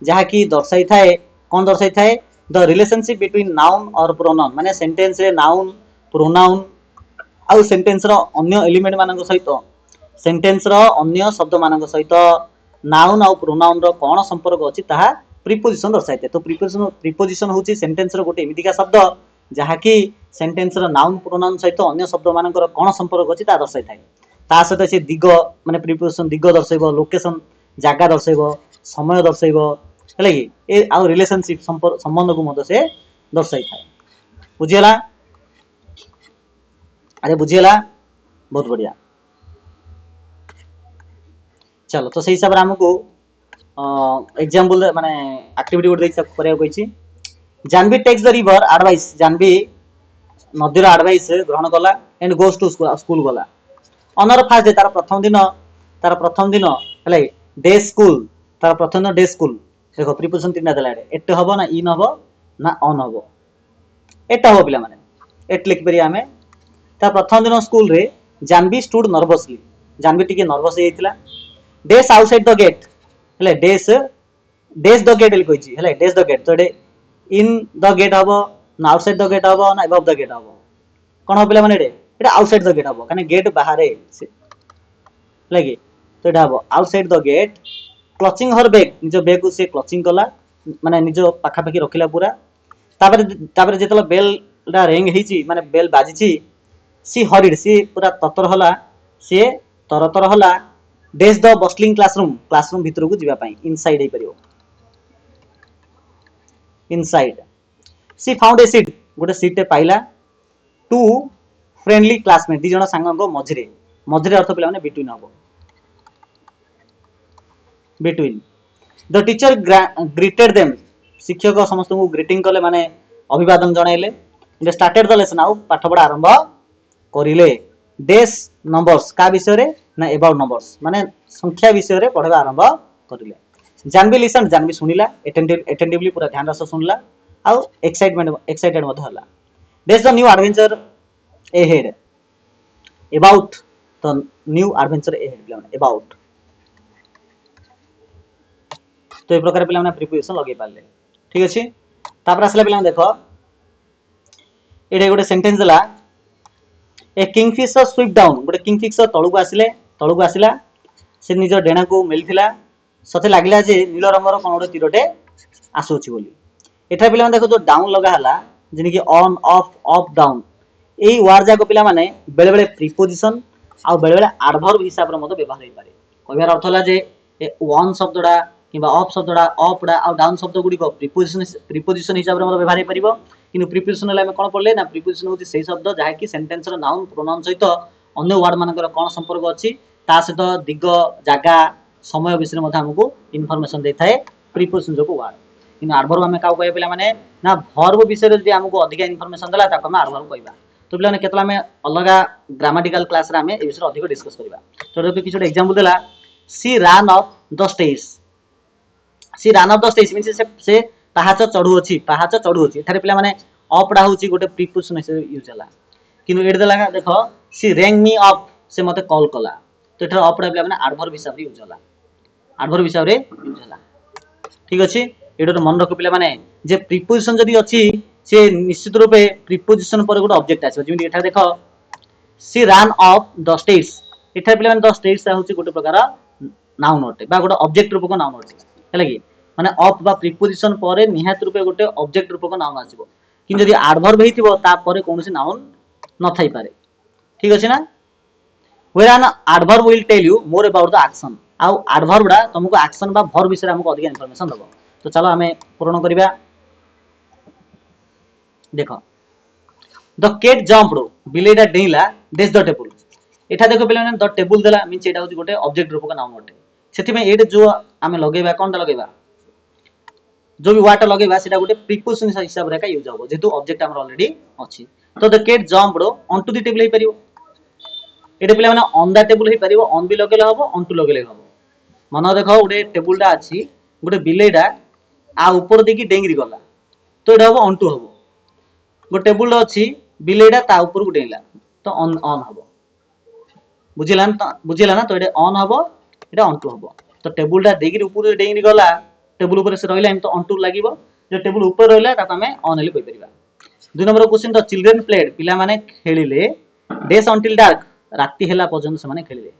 जहा की दर्शाई थाए कोन दर्शाई थाए द रिलेशनशिप बिटवीन नाउन और प्रोनाउन माने सेंटेंस रे नाउन प्रोनाउन आउ सेंटेंस रो अन्य एलिमेंट मानक सहित सेंटेंस रो अन्य शब्द मानक सहित नाउन आउ प्रोनाउन रो कोन संपर्क अछि ताहा प्रीपोजिशन दर्शाई थाए तो प्रीपोजिशन होची सेंटेंस रो गोटे एमितिका शब्द जहा की सेंटेंस रो नाउन प्रोनाउन सहित अन्य शब्द मानक रो कोन संपर्क अछि ता दर्शाई थाए ता सहित से दिग माने प्रीपोजिशन दिग दर्शाइबो लोकेशन जागा दर्शाइबो समय दर्शाइबो हले कि ए आ रिलेशनशिप संबंध को मत से दर्शाई थाए बुझियला अरे बुझियला बहुत बढ़िया चलो तो सही हिसाब रे हमको एग्जांपल माने एक्टिविटी गोटे देख करिया कहिछि Janvi takes the river advice Janvi नदीर एडवाइस ग्रहण कला एंड गोस टू स्कूल गला अनर फास्ट डे तार प्रथम दिन हले डे स्कूल तार प्रथम दिन डे स्कूल देखो प्रीपोजिशन तीनटा देला एट हबो ना इन हबो ना ऑन हबो एट हबो पिला माने एट लिख परिया हमें तार प्रथम दिन स्कूल रे जानवी स्टूड नर्वसली जानवी टिके नर्वस हे हितला डेस आउटसाइड द गेट हले डेस द गेट ले कहिछि हले डेस द गेट तो इन द गेट हबो ना आउटसाइड द गेट हबो ना अबव द गेट हबो कोन हो पिला माने एटा आउटसाइड द गेट हबो काने गेट बाहर लगी तो एटा हबो outside the gate clutching her bag निजो बैग को से क्लचिंग कला माने निजो पाखा पाखी रखिला पूरा तापर तापर जेतला बेल ला रिंग हिची माने बेल बाजिची सी हरिड सी पूरा ततर हला सी तरतर हला डेज द बस्टलिंग क्लासरूम भितर को जीवा पई इनसाइड हे परियो inside she found a seat गोटे सीट टे पाइला टू फ्रेंडली क्लासमेट दी जण सांगको मझरे मझरे अर्थ पिला माने बिटवीन हबो between the teacher greeted them शिक्षक समस्त को ग्रीटिंग कले माने अभिवादन जणाइले दे स्टार्टेड द लेसन आउ पाठ पढ़ा आरंभ करिले डेस नंबर्स का विषय रे ना अबाउट नंबर्स माने संख्या विषय रे पढ़वा आरंभ करिले जानबी सुनिला अटेंटिवली पूरा ध्यान रस सुनला आउ एक्साइटेड मध हला डेस the new adventure ahead about the new adventure ahead about तो ये प्रकार पे प्रिपोजिशन लगे पारे ठीक अच्छे तापर आसला पे देख ये गोटे सेंटेंस देला ए किंगफिशर स्वीप डाउन गोटे किंगफिशर तलू आसिला से निज डेणा को मिलथिला सते लागला जे नील रंगर कोन गोटे तीरटे आसुची बोली एठा पिला देखो जो डाउन लगा हला जेनि कि on off up down AE word जाको पिला माने बेले बेले प्रिपोजिशन आ बेले बेले एडवर्ब हिसाब रे मतो व्यवहार होई पारे कहबार अर्थ हला जे वन शब्दडा किबा अप शब्दडा अपडा आ डाउन शब्द गुडी को प्रिपोजिशन हिसाब रे मतो व्यवहार होई परिबो किनु प्रिपोजिशन हला हम कोन पढले ना प्रिपोजिशन होची सेही शब्द जहा कि सेंटेंस रो नाउन प्रोनाउन सहित अन्य वर्ड मानकर कोन संपर्क अछि ता सहित दिग जागा समय विषय मध्ये हमकु इन्फॉर्मेशन देथाय प्रिपोजिशन जो को वर्ड किनु एडवर्ब हम काउ कहय पिला माने ना वर्ब विषय रे जे हमकु अधिक इन्फॉर्मेशन देला ताको हम एडवर्ब कहबा तो पिला ने केतला में अलगा ग्रामेटिकल क्लास रे हम ए विषय अधिक डिस्कस करबा तो रे किछोटा एग्जांपल देला she run up the stage she run up the stage means से पाहाच चढ़ू अछि एठारे पिला माने अपडा होची गोटे प्रिपोजिशन से यूज होला किनु एड देला देखो सी रैंग मी अप से मते कॉल कला तो एठारे अपडा पिला माने एडवर्ब हिसाब रे यूज होला एडवर्ब हिसाब रे यूज होला ठीक अछि एडो मन रखो पिला माने जे प्रिपोजिशन जदी अछि से निश्चित रूपे प्रिपोजिशन पर गोटे ऑब्जेक्ट आछो जेमि एठारे देखो सी रन अप द स्टेज एठारे पिला माने द स्टेज होची गोटे प्रकार नाउन अटे बा गोटे ऑब्जेक्ट रूप को नाउन अटे हैला कि माने अप बा प्रिपोजिशन परे निहात रूपे गोटे ऑब्जेक्ट रूप को नाउन आसीबो कि जदी एडवर्ब हेतिबो ता परे कोनोसी नाउन न थाई पारे ठीक अछि ना where an adverb will tell you more about the action आउ एडवर्ब डा तुमको एक्शन बा वर्ब विषय हमको अधिक इंफॉर्मेशन दबो तो चलो हमें पूर्ण करिबा देखो द कैट जंप्ड बिलेडा डेला डेस द टेबल एठा देखो पिला द टेबल देला मींस एटा होची गोटे ऑब्जेक्ट रूप को नाउन अटे सेति में एड जो हमें लगेबा कोनटा लगेबा जो भी वाटर लगेबा सेटा गोटे प्रिपोजिशन हिसाब रे का यूज होबो जेतु ऑब्जेक्ट हमर ऑलरेडी अछि तो the cat jumped on to the table हे परियो एटा पिला माने ऑन द टेबल हे परियो ऑन भी लगेले हबो ऑन टू लगेले हबो मन देखो गोटे टेबल डा अछि गोटे बिलेडा आ ऊपर देखि डेंगरी गला तो एटा हबो ऑन टू हबो गोटे टेबल अछि बिलेडा ता ऊपर को डेंगला तो ऑन ऑन हबो बुझिला ना तो एटा ऑन हबो एटा ऑन टू हबो तो टेबल डा देखि ऊपर डेंगरी गला टेबल ऊपर से रहिला हम तो ऑन टू लागिवो जे टेबल ऊपर रहिला ता हमें ऑन हेली कहि परिबा दुई number question the children played पिला माने खेलिले डेस अंटिल डार्क राती हेला पर्यंत से माने खेलिले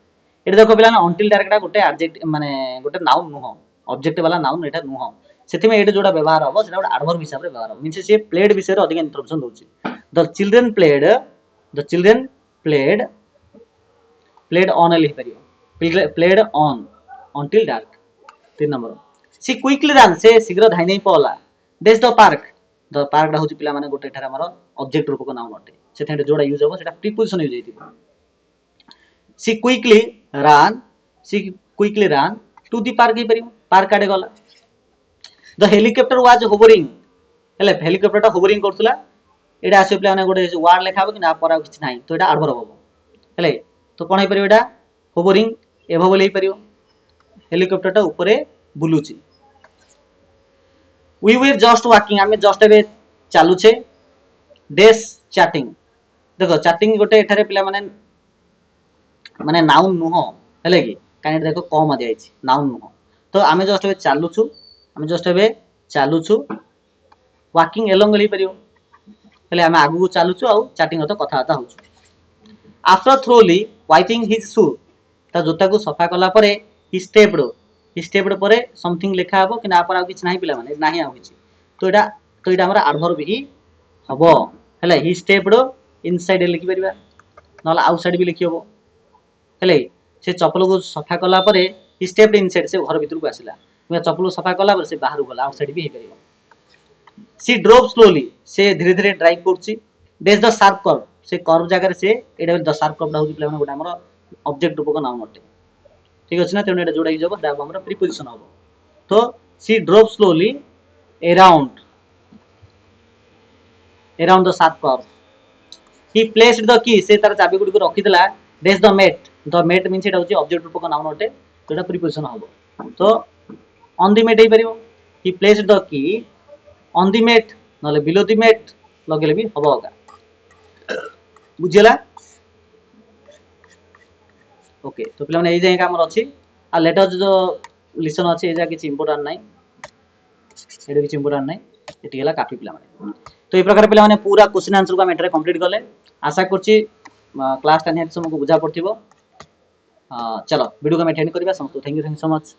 एटा देखो पिला ना अंटिल डार्क डा गोटे एडजेक्ट माने गोटे नाउन नुह ऑब्जेक्ट वाला नाउन एटा नुह सेति में एटा जोडा व्यवहार हबो सेटा गोटे एडवर्ब हिसाब रे व्यवहार हबो मींस से प्लेड विषय रे अधिक इंफॉर्मेशन दोछि the children played played on लिख परियो played on until dark 3 number she quickly run से शीघ्र धाई नै पला डेस द पार्क डा होची पिला माने गोटे एठार हमर ऑब्जेक्ट रूप को नाउन अटे सेते जोडा यूज होबो सेटा प्रीपोजिशन यूज हेतिबो she quickly run to the park हे परिबो पार्क आडे गला द हेलिकॉप्टर वाज होवरिंग हेले हेलिकॉप्टर टा होवरिंग करथुला एडा आसे पिला माने गोटे वर्ड लेखाबो कि ना पर किछ नाही तो एडा एडवर्ब होबो हेले तो कोन हे परिबो एडा होवरिंग एभो बोले हे परिबो हेलिकॉप्टर टा ऊपरे बुलुची we were just walking आमे जस्ट एबे चालू छे डेस चैटिंग देखो चैटिंग गोटे एठारे पिला माने माने नाउन नुह हेले कि काहे देखो कम आ जायछि नाउन नुह तो आमे जस्ट एबे चालू छु वाकिंग एलोंग गली परियो हेले हम आगु चलुचु आ चैटिंग तो कथाबार्ता होछु आफ्टर थ्रोली वाइपिंग हिज शू ता जोता को सफा कला परे ही स्टेप्ड परे समथिंग लिखा हबो कि ना पर आ किछ नाही पिला माने नाही आ किछ तो एटा हमरा एडवर्ब ही हबो हेले ही स्टेप्ड इनसाइड लिखि परिबा नला आउटसाइड भी लिखि हबो हेले से चप्पल को सफा कला परे ही स्टेप्ड इनसाइड से घर भीतर को आसिला मैं चप्पल सफा कला पर से बाहर गला आउटसाइड भी हे परिबो सी ड्रोव स्लोली से धीरे धीरे ड्राइव करछि डेज द शार्प कर्व से कर्व जगह से एटा द शार्प कर्व होछि प्ले गोटा हमर ऑब्जेक्ट रूप का नाम अटे ठीक अछि ना तेने एटा जोड़ा जब दा हमर प्रीपोजिशन हो तो she drove slowly around the sharp curve he placed the key से तार चाबी गुडी को रखि देला डेज द मेट मींस एटा होछि ऑब्जेक्ट रूप का नाम अटे तो एटा प्रीपोजिशन हो तो ऑन द मेट हे परिबो he placed the key on the mat नले बिलो द मेट लगेले भी हबो होगा बुझिला ओके तो पिला माने ए जाय हमर अछि आ लेटर जो लिसन अछि ए जा किछ इंपोर्टेंट नै एडे किछ इंपोर्टेंट नै एटी गेला काफी पिला माने तो ए प्रकार पिला माने पूरा क्वेश्चन आंसर को हम एटरे कंप्लीट करले आशा करछि क्लास 10 हेतु हमको बुझा पड़थिबो चलो वीडियो को हम एटेंड करबा समस्त थैंक यू सो मच।